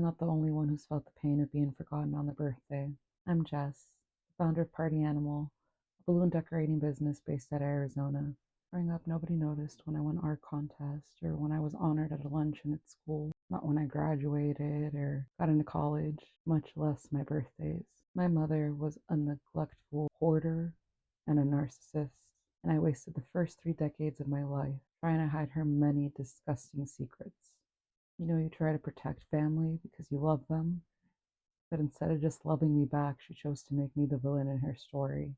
I'm not the only one who's felt the pain of being forgotten on their birthday. I'm Jess, founder of Party Animal, a balloon decorating business based out of Arizona. Growing up, nobody noticed when I won art contest or when I was honored at a luncheon at school, not when I graduated or got into college, much less my birthdays. My mother was a neglectful hoarder and a narcissist, and I wasted the first 3 decades of my life trying to hide her many disgusting secrets. You try to protect family because you love them, but instead of just loving me back, she chose to make me the villain in her story,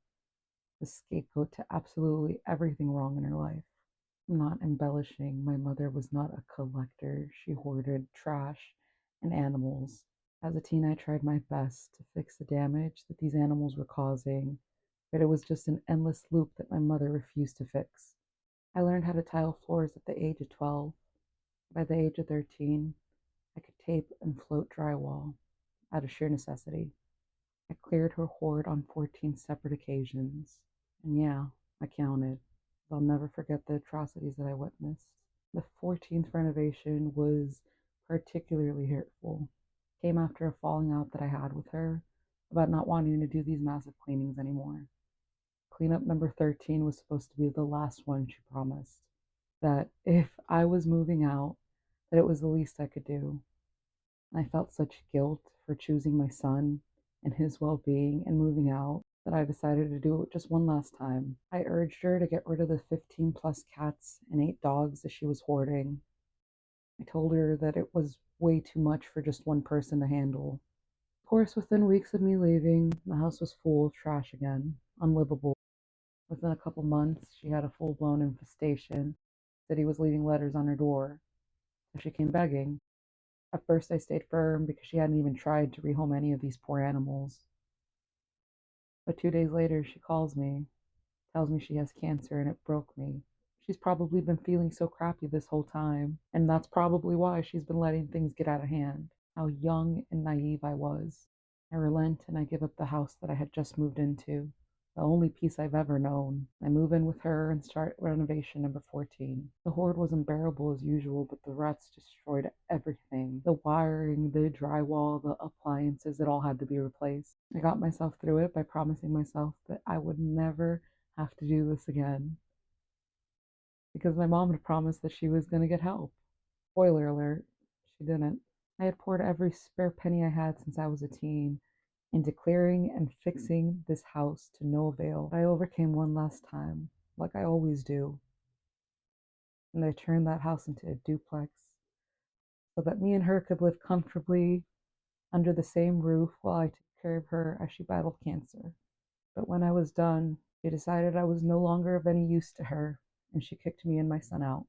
the scapegoat to absolutely everything wrong in her life. I'm not embellishing. My mother was not a collector. She hoarded trash and animals. As a teen, I tried my best to fix the damage that these animals were causing, but it was just an endless loop that my mother refused to fix. I learned how to tile floors at the age of 12. By the age of 13, I could tape and float drywall out of sheer necessity. I cleared her hoard on 14 separate occasions. And yeah, I counted. I'll never forget the atrocities that I witnessed. The 14th renovation was particularly hurtful. It came after a falling out that I had with her about not wanting to do these massive cleanings anymore. Cleanup number 13 was supposed to be the last one, she promised. That if I was moving out, that it was the least I could do. I felt such guilt for choosing my son and his well being and moving out that I decided to do it just one last time. I urged her to get rid of the 15 plus cats and 8 dogs that she was hoarding. I told her that it was way too much for just one person to handle. Of course, within weeks of me leaving, the house was full of trash again, unlivable. Within a couple months, she had a full blown infestation, that he was leaving letters on her door. So she came begging. At first, I stayed firm because she hadn't even tried to rehome any of these poor animals. But 2 days later, she calls me, tells me she has cancer, and it broke me. She's probably been feeling so crappy this whole time, and that's probably why she's been letting things get out of hand. How young and naive I was. I relent and I give up the house that I had just moved into, the only peace I've ever known. I move in with her and start renovation number 14. The hoard was unbearable as usual, but the rats destroyed everything. The wiring, the drywall, the appliances, it all had to be replaced. I got myself through it by promising myself that I would never have to do this again. Because my mom had promised that she was going to get help. Spoiler alert, she didn't. I had poured every spare penny I had since I was a teen into clearing and fixing this house to no avail. I overcame one last time, like I always do, and I turned that house into a duplex so that me and her could live comfortably under the same roof while I took care of her as she battled cancer. But when I was done, she decided I was no longer of any use to her, and she kicked me and my son out.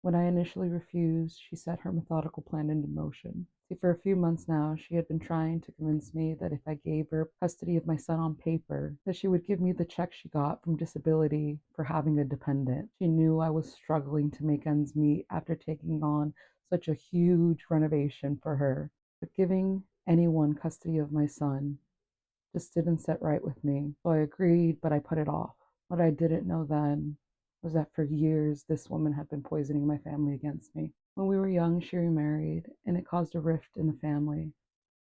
When I initially refused, she set her methodical plan into motion. See, for a few months now, she had been trying to convince me that if I gave her custody of my son on paper, that she would give me the check she got from disability for having a dependent. She knew I was struggling to make ends meet after taking on such a huge renovation for her. But giving anyone custody of my son just didn't sit right with me. So I agreed, but I put it off. What I didn't know then was that for years this woman had been poisoning my family against me. When we were young, she remarried, and it caused a rift in the family.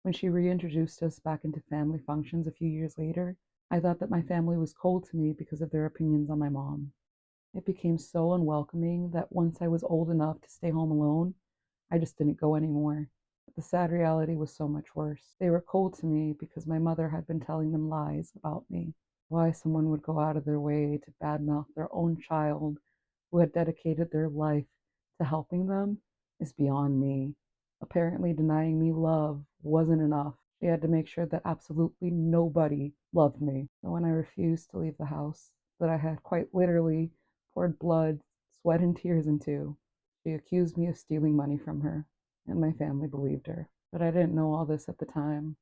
When she reintroduced us back into family functions a few years later, I thought that my family was cold to me because of their opinions on my mom. It became so unwelcoming that once I was old enough to stay home alone, I just didn't go anymore. But the sad reality was so much worse. They were cold to me because my mother had been telling them lies about me. Why someone would go out of their way to badmouth their own child who had dedicated their life to helping them is beyond me. Apparently, denying me love wasn't enough. She had to make sure that absolutely nobody loved me. So when I refused to leave the house that I had quite literally poured blood, sweat, and tears into, she accused me of stealing money from her, and my family believed her. But I didn't know all this at the time.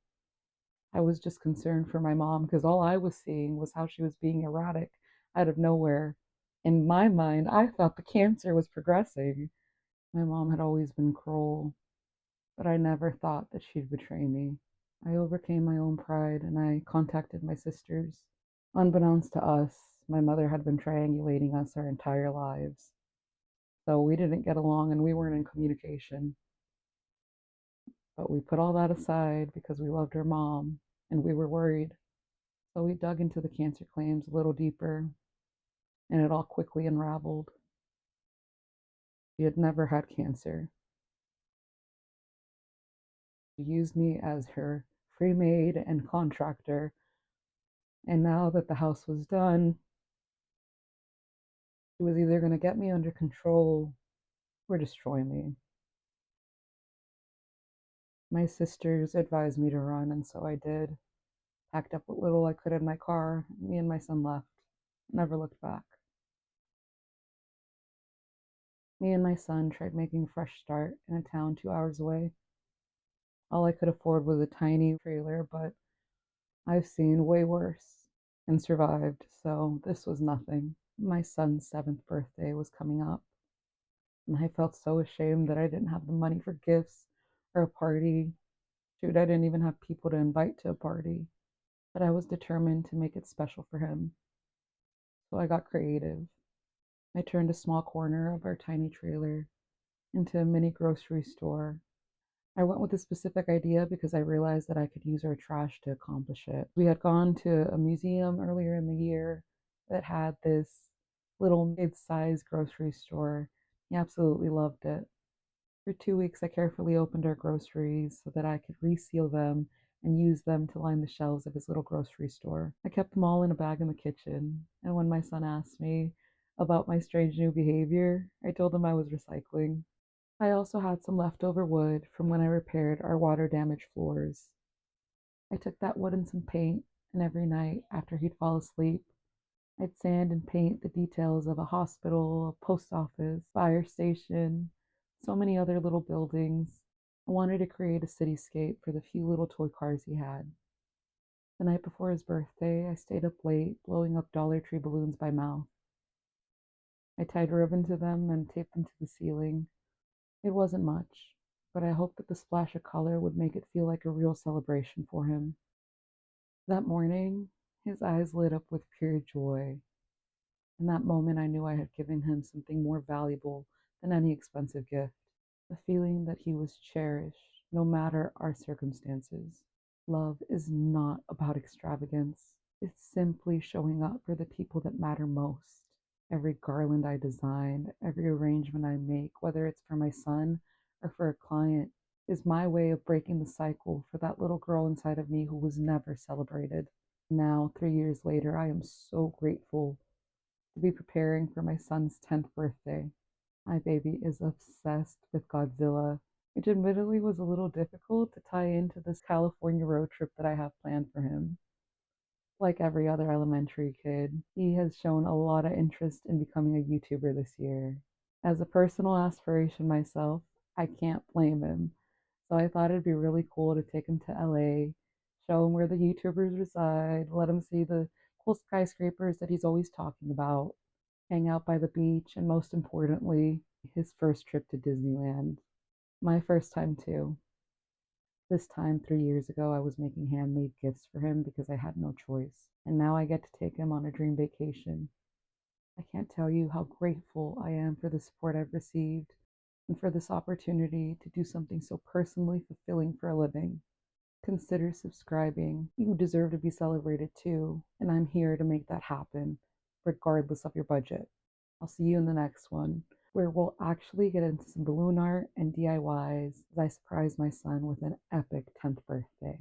I was just concerned for my mom because all I was seeing was how she was being erratic out of nowhere. In my mind, I thought the cancer was progressing. My mom had always been cruel, but I never thought that she'd betray me. I overcame my own pride and I contacted my sisters. Unbeknownst to us, my mother had been triangulating us our entire lives. So we didn't get along and we weren't in communication. But we put all that aside because we loved her mom and we were worried. So we dug into the cancer claims a little deeper, and it all quickly unraveled. She had never had cancer. She used me as her free maid and contractor, and now that the house was done, she was either going to get me under control or destroy me. My sisters advised me to run, and so I did. Packed up what little I could in my car. Me and my son left. Never looked back. Me and my son tried making a fresh start in a town 2 hours away. All I could afford was a tiny trailer, but I've seen way worse and survived, so this was nothing. My son's 7th birthday was coming up, and I felt so ashamed that I didn't have the money for gifts or a party. Shoot, I didn't even have people to invite to a party. But I was determined to make it special for him. So I got creative. I turned a small corner of our tiny trailer into a mini grocery store. I went with a specific idea because I realized that I could use our trash to accomplish it. We had gone to a museum earlier in the year that had this little mid-sized grocery store. He absolutely loved it. For 2 weeks, I carefully opened our groceries so that I could reseal them and use them to line the shelves of his little grocery store. I kept them all in a bag in the kitchen, and when my son asked me about my strange new behavior, I told him I was recycling. I also had some leftover wood from when I repaired our water-damaged floors. I took that wood and some paint, and every night after he'd fall asleep, I'd sand and paint the details of a hospital, a post office, fire station, so many other little buildings. I wanted to create a cityscape for the few little toy cars he had. The night before his birthday, I stayed up late blowing up Dollar Tree balloons by mouth. I tied ribbon to them and taped them to the ceiling. It wasn't much, but I hoped that the splash of color would make it feel like a real celebration for him. That morning, his eyes lit up with pure joy. In that moment, I knew I had given him something more valuable than any expensive gift, the feeling that he was cherished, no matter our circumstances. Love is not about extravagance, it's simply showing up for the people that matter most. Every garland I design, every arrangement I make, whether it's for my son or for a client, is my way of breaking the cycle for that little girl inside of me who was never celebrated. Now, 3 years later, I am so grateful to be preparing for my son's 10th birthday. My baby is obsessed with Godzilla, which admittedly was a little difficult to tie into this California road trip that I have planned for him. Like every other elementary kid, he has shown a lot of interest in becoming a YouTuber this year. As a personal aspiration myself, I can't blame him. So I thought it'd be really cool to take him to LA, show him where the YouTubers reside, let him see the cool skyscrapers that he's always talking about, hang out by the beach, and most importantly, his first trip to Disneyland. My first time too. This time, 3 years ago, I was making handmade gifts for him because I had no choice. And now I get to take him on a dream vacation. I can't tell you how grateful I am for the support I've received and for this opportunity to do something so personally fulfilling for a living. Consider subscribing. You deserve to be celebrated too, and I'm here to make that happen, regardless of your budget. I'll see you in the next one, where we'll actually get into some balloon art and DIYs as I surprise my son with an epic 10th birthday.